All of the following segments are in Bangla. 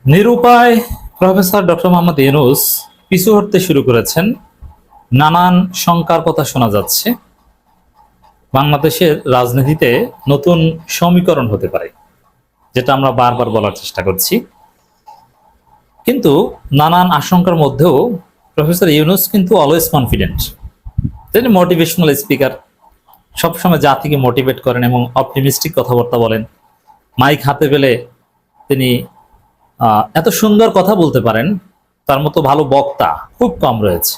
নিরুপায় প্রফেসর ডক্টর মোহাম্মদ ইউনূস পিছু হটতে শুরু করেছেন। নানান শঙ্কার কথা শোনা যাচ্ছে, বাংলাদেশের রাজনীতিতে নতুন সমীকরণ হতে পারে, যেটা আমরা বারবার বলার চেষ্টা করছি। কিন্তু নানান আশঙ্কার মধ্যেও প্রফেসর ইউনূস কিন্তু অলওয়েজ কনফিডেন্ট। তিনি মোটিভেশনাল স্পিকার, সবসময় জাতিকে মোটিভেট করেন এবং অপটিমিস্টিক কথাবার্তা বলেন। মাইক হাতে পেলে তিনি এত সুন্দর কথা বলতে পারেন, তার মতো ভালো বক্তা খুব কম রয়েছে।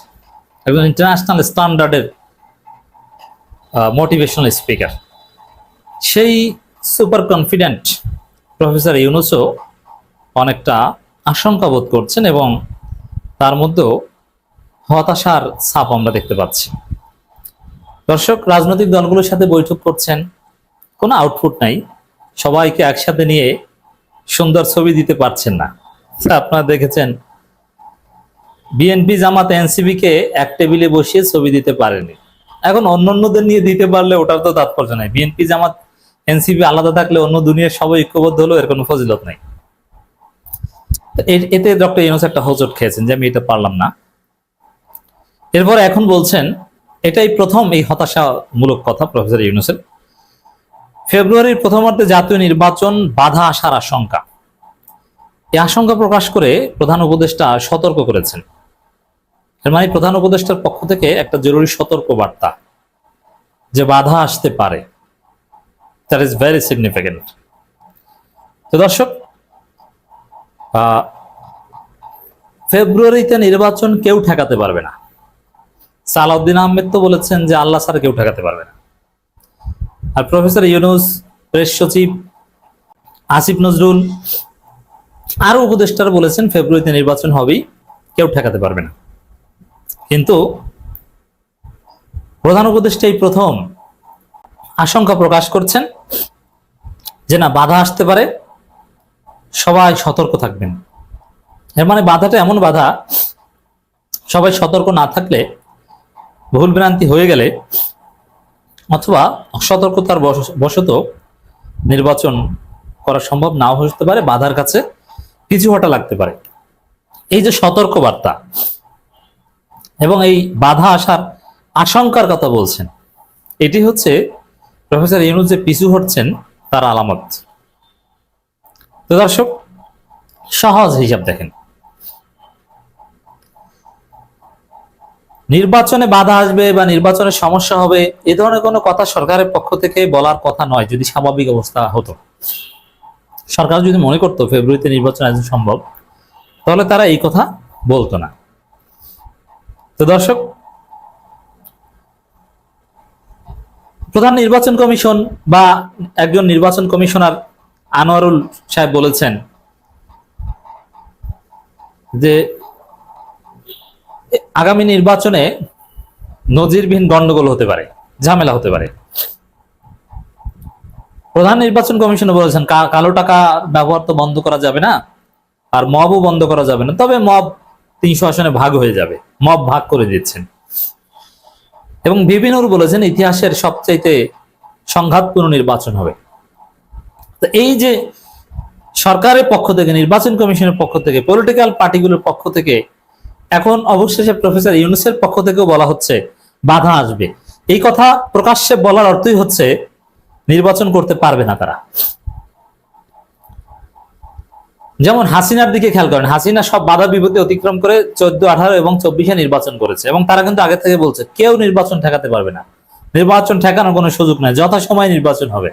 একজন ইন্টারন্যাশনাল স্ট্যান্ডার্ডের মোটিভেশনাল স্পিকার। সেই সুপার কনফিডেন্ট প্রফেসর ইউনূসও অনেকটা আশঙ্কা বোধ করছেন এবং তার মধ্যেও হতাশার ছাপ আমরা দেখতে পাচ্ছি। দর্শক, রাজনৈতিক দলগুলোর সাথে বৈঠক করছেন, কোনো আউটপুট নাই, সবাইকে একসাথে নিয়ে সুন্দর ছবি দিতে পারছেন না। আপনারা দেখেছেন বিএনপি জামাত এনসিপি কে এক টেবিলে বসিয়ে ছবি দিতে পারেনি। এখন অন্যদের নিয়ে দিতে পারলে ওটার তো তাৎপর্য নাই। বিএনপি জামাত এনসিপি আলাদা থাকলে অন্য দুনিয়ার সবাই ঐক্যবদ্ধ হলো, এর কোনো ফজিলত নাই। এতে ডক্টর ইউনূস একটা হোঁচট খেয়েছেন যে আমি এটা পারলাম না। এরপরে এখন বলছেন, এটাই প্রথম এই হতাশামূলক কথা প্রফেসর ইউনূসের। ফেব্রুয়ারির প্রথমার্ধে জাতীয় নির্বাচন বাধা আসার আশঙ্কা, এই আশঙ্কা প্রকাশ করে প্রধান উপদেষ্টা সতর্ক করেছেন। এর মানে প্রধান উপদেষ্টার পক্ষ থেকে একটা জরুরি সতর্ক বার্তা যে বাধা আসতে পারে। That is very significant. তো দর্শক, ফেব্রুয়ারিতে নির্বাচন কেউ ঠেকাতে পারবে না। সালাউদ্দিন আহমেদ তো বলেছেন যে আল্লাহ ছাড়া কেউ ঠেকাতে পারবে না। আর প্রফেসর ইউনূস, প্রেস সচিব আসিফ নজরুল, আরো উপদেষ্টারা বলেছেন ফেব্রুয়ারিতে নির্বাচন হবেই, কেউ ঠেকাতে পারবে না। কিন্তু প্রধান উপদেষ্টা এই প্রথম আশঙ্কা প্রকাশ করছেন যে না, বাধা আসতে পারে, সবাই সতর্ক থাকবেন। এর মানে বাধাটা এমন বাধা, সবাই সতর্ক না থাকলে, ভুল ভ্রান্তি হয়ে গেলে অথবা অসতর্কতার বশত নির্বাচন করা সম্ভব নাও হতে পারে, বাধার কাছে পিছু হটা লাগতে পারে। এই যে সতর্ক বার্তা এবং এই বাধা আসার আশঙ্কার কথা বলছেন, এটি হচ্ছে প্রফেসর ইউনূস যে পিছু হটছেন তার আলামত। তো দর্শক, সহজ হিসাব দেখেন, নির্বাচনে বাধা আসবে বা নির্বাচনের সমস্যা হবে এ ধরনের কোনো কথা সরকারের পক্ষ থেকে বলার কথা নয়। যদি স্বাভাবিক অবস্থা হতো, সরকার যদি মনে করতো ফেব্রুয়ারিতে নির্বাচন আয়োজন সম্ভব, তাহলে তারা এই কথা বলতো না। তো দর্শক, প্রধান নির্বাচন কমিশন বা একজন নির্বাচন কমিশনার আনোয়ারুল সাহেব বলেছেন যে আগামী নির্বাচনে নজিরবিহীন গন্ডগোল হতে পারে, ঝামেলা হতে পারে। প্রধান নির্বাচন কমিশন বলেছেন কালো টাকা ব্যবহার তো বন্ধ করা যাবে না, আর মবও বন্ধ করা যাবে না, তবে মব 300 আসনে ভাগ হয়ে যাবে, মব ভাগ করে দিচ্ছেন। এবং বিভিন্নর বলেছেন ইতিহাসের সবচাইতে সংঘাতপূর্ণ নির্বাচন হবে। তো এই যে সরকারের পক্ষ থেকে, নির্বাচন কমিশনের পক্ষ থেকে, পলিটিক্যাল পার্টিগুলোর পক্ষ থেকে, এখন অবশেষে প্রফেসর ইউনূসের পক্ষ থেকেও বলা হচ্ছে বাধা আসবে। এই কথা প্রকাশ্যে বলার অর্থই হচ্ছে নির্বাচন করতে পারবে না তারা। যেমন হাসিনার দিকে খেয়াল করেন, হাসিনা সব বাধা বিপত্তি অতিক্রম করে 14, 18 এবং 24-এ নির্বাচন করেছে, এবং তারা কিন্তু আগে থেকে বলছে কেউ নির্বাচন ঠেকাতে পারবে না, নির্বাচন ঠেকানোর কোনো সুযোগ নাই, যথাসময়ে নির্বাচন হবে।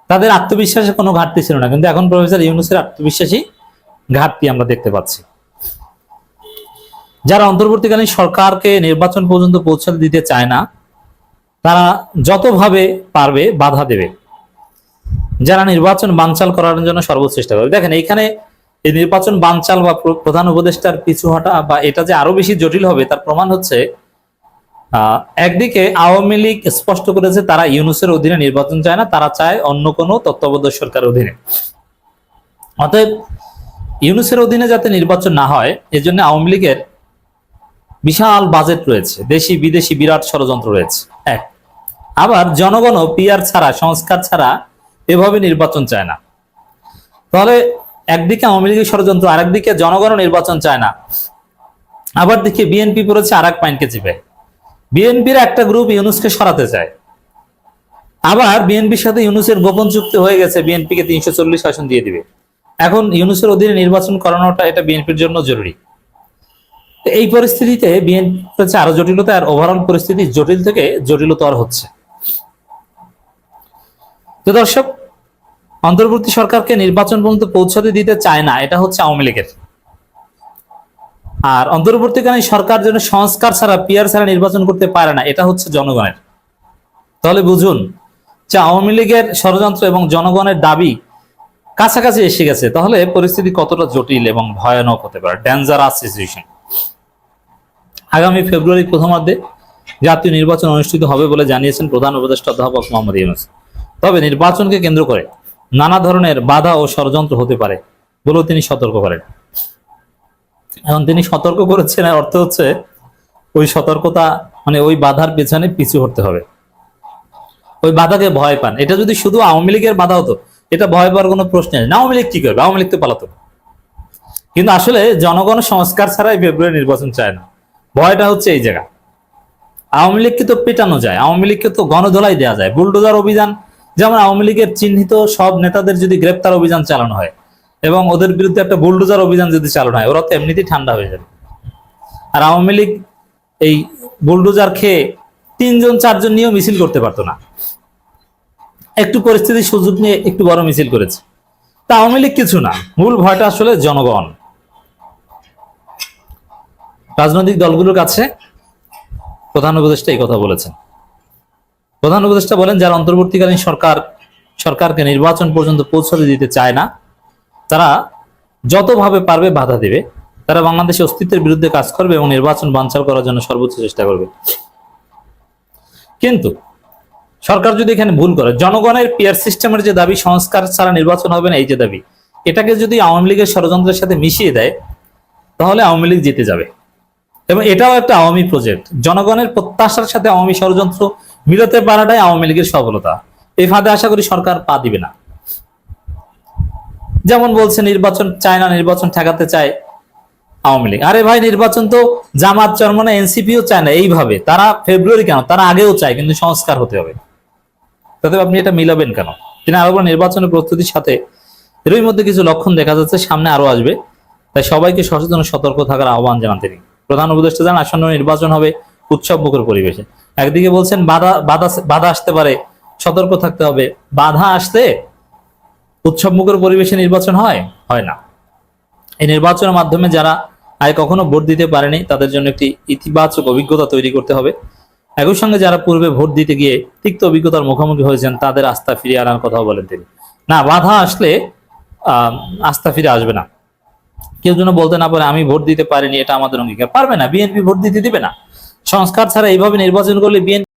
তাদের আত্মবিশ্বাসের কোনো ঘাটতি ছিল না, কিন্তু এখন প্রফেসর ইউনূসের আত্মবিশ্বাসী ঘাটতি আমরা দেখতে পাচ্ছি। যারা অন্তর্বর্তীকালীন সরকারকে নির্বাচন পর্যন্ত পৌঁছাতে দিতে চায় না, তারা যতভাবে পারবে বাধা দেবে, যারা নির্বাচন বানচাল করার জন্য সর্বোচ্চ চেষ্টা করবে। দেখেন, এইখানে এই নির্বাচন বানচাল বা প্রধান উপদেষ্টার পিছু হটা বা এটা যে আরো বেশি জটিল হবে তার প্রমাণ হচ্ছে, একদিকে আওয়ামী লীগ স্পষ্ট করেছে তারা ইউনূসের অধীনে নির্বাচন চায় না, তারা চায় অন্য কোনো তত্ত্বাবধায়ক সরকারের অধীনে। অতএব ইউনূসের অধীনে যাতে নির্বাচন না হয়, এজন্য আওয়ামী লীগের বিশাল বাজেট রয়েছে, দেশি বিদেশি বিরাট ষড়যন্ত্র রয়েছে। আবার জনগণও পিআর ছাড়া, সংস্কার ছাড়া এভাবে নির্বাচন চায় না। তাহলে একদিকে আওয়ামী লীগের ষড়যন্ত্র, আরেকদিকে জনগণ নির্বাচন চায় না। আবার দেখি বিএনপি পড়েছে আর এক পাইনকে চিপে। বিএনপির একটা গ্রুপ ইউনূসকে সরাতে চায়, আবার বিএনপির সাথে ইউনূসের গোপন চুক্তি হয়ে গেছে, বিএনপিকে 340 আসন দিয়ে দিবে। এখন ইউনূসের অধীনে নির্বাচন করানোটা এটা বিএনপির জন্য জরুরি। তো এই পরিস্থিতিতে বিএনপি হচ্ছে আরো জটিলতা, আর ওভারঅল পরিস্থিতি জটিল থেকে জটিলতর হচ্ছে। তো দর্শক, অন্তর্বর্তী সরকারকে নির্বাচন পর্যন্ত পৌঁছাতে দিতে চায় না, এটা হচ্ছে আওয়ামী লীগের। আর অন্তর্বর্তীকালীন সরকার যেন সংস্কার ছাড়া, পিআর ছাড়া নির্বাচন করতে পারে না, এটা হচ্ছে জনগণের। তাহলে বুঝুন যে আওয়ামী লীগের ষড়যন্ত্র এবং জনগণের দাবি কাছাকাছি এসে গেছে। তাহলে পরিস্থিতি কতটা জটিল এবং ভয়ানক হতে পারে, ডেঞ্জারাস সিচুয়েশন। আগামী ফেব্রুয়ারি প্রথমার্ধে জাতীয় নির্বাচন অনুষ্ঠিত হবে বলে জানিয়েছেন প্রধান উপদেষ্টা অধ্যাপক মোহাম্মদ ইউনূস। তবে নির্বাচনকে কেন্দ্র করে নানা ধরনের বাধা ও ষড়যন্ত্র হতে পারে বলেও তিনি সতর্ক করেন। এখন তিনি সতর্ক করেছেন, অর্থ হচ্ছে ওই সতর্কতা মানে ওই বাধার পেছনে পিছু হতে হবে, ওই বাধাকে ভয় পান। এটা যদি শুধু আওয়ামী লীগের বাধা হতো, এটা ভয় পাওয়ার কোনো প্রশ্ন নেই। না, আওয়ামী লীগ কি করবে, আওয়ামী লীগ তো পালাতো। কিন্তু আসলে জনগণ সংস্কার ছাড়াই ফেব্রুয়ারি নির্বাচন চায় না, ভয়টা হচ্ছে এই জায়গা। আওয়ামী লীগকে তো পেটানো যায়, আওয়ামী লীগকে তো গণধোলাই দেওয়া যায়। বুলডোজার অভিযান, যেমন আওয়ামী লীগের চিহ্নিত সব নেতাদের যদি গ্রেপ্তার অভিযান চালানো হয় এবং ওদের বিরুদ্ধে একটা বুলডোজার অভিযান যদি চালানো হয়, ওরা তো এমনিতেই ঠান্ডা হয়ে যাবে। আর আওয়ামী লীগ এই বুলডোজার খেয়ে 3-4 জন নিয়েও মিছিল করতে পারতো না, একটু পরিস্থিতির সুযোগ নিয়ে একটু বড় মিছিল করেছে। তা আওয়ামী লীগ কিছু না, মূল ভয়টা আসলে জনগণ। রাজনৈতিক দলগুলোর কাছে প্রধান উপদেষ্টা এই কথা বলেছেন। প্রধান উপদেষ্টা বলেন, যারা অন্তর্বর্তীকালীন সরকারকে নির্বাচন পর্যন্ত পৌঁছাতে দিতে চায় না, তারা যতভাবে পারবে বাধা দেবে। তারা বাংলাদেশের অস্তিত্বের বিরুদ্ধে কাজ করবে এবং নির্বাচন বানচাল করার জন্য সর্বোচ্চ চেষ্টা করবে। কিন্তু সরকার যদি এখানে ভুল করে, জনগণের পিয়ার সিস্টেমের যে দাবি সংস্কার ছাড়া নির্বাচন হবে না, এই যে দাবি, এটাকে যদি আওয়ামী লীগের ষড়যন্ত্রের সাথে মিশিয়ে দেয়, তাহলে আওয়ামী লীগ জিতে যাবে। এবং এটাও একটা আওয়ামী প্রজেক্ট। জনগণের প্রত্যাশার সাথে আওয়ামী ষড়যন্ত্র মিলাতে পারাটাই আওয়ামী লীগের সফলতা। এই ফাঁদে আশা করি সরকার পা দিবে না। যেমন বলছে নির্বাচন চায় না, নির্বাচন ঠেকাতে চায় আওয়ামী লীগ। আরে ভাই, নির্বাচন তো জামাত, চরমনে, এনসিপিও চায় না এইভাবে। তারা ফেব্রুয়ারি কেন, তারা আগেও চায়, কিন্তু সংস্কার হতে হবে। তাতে আপনি এটা মিলাবেন কেন? তিনি আরো নির্বাচনের প্রস্তুতির সাথে এরই মধ্যে কিছু লক্ষণ দেখা যাচ্ছে, সামনে আরো আসবে। তাই সবাইকে সচেতন ও সতর্ক থাকার আহ্বান জানান তিনি। প্রধান উপদেষ্টা জানান, আসন্ন নির্বাচন হবে উৎসব মুখর পরিবেশে। একদিকে বলছেন বাধা আসতে পারে, সতর্ক থাকতে হবে। বাধা আসলে উৎসব মুখর পরিবেশে নির্বাচন হয় না। এই নির্বাচনের মাধ্যমে যারা আগে কখনো ভোট দিতে পারেনি, তাদের জন্য একটি ইতিবাচক অভিজ্ঞতা তৈরি করতে হবে। একই সঙ্গে যারা পূর্বে ভোট দিতে গিয়ে তিক্ত অভিজ্ঞতার মুখোমুখি হয়েছেন, তাদের আস্থা ফিরিয়ে আনার কথাও বলেন তিনি। না, বাধা আসলে আস্থা ফিরে আসবে না। কেউ যেন বলতে না পারে আমি ভোট দিতে পারিনি, এটা আমাদের অঙ্গীকার। পারবে না, বিএনপি ভোট দিতে দিবে না। সংস্কার ছাড়া এইভাবে নির্বাচন করলে বিএনপি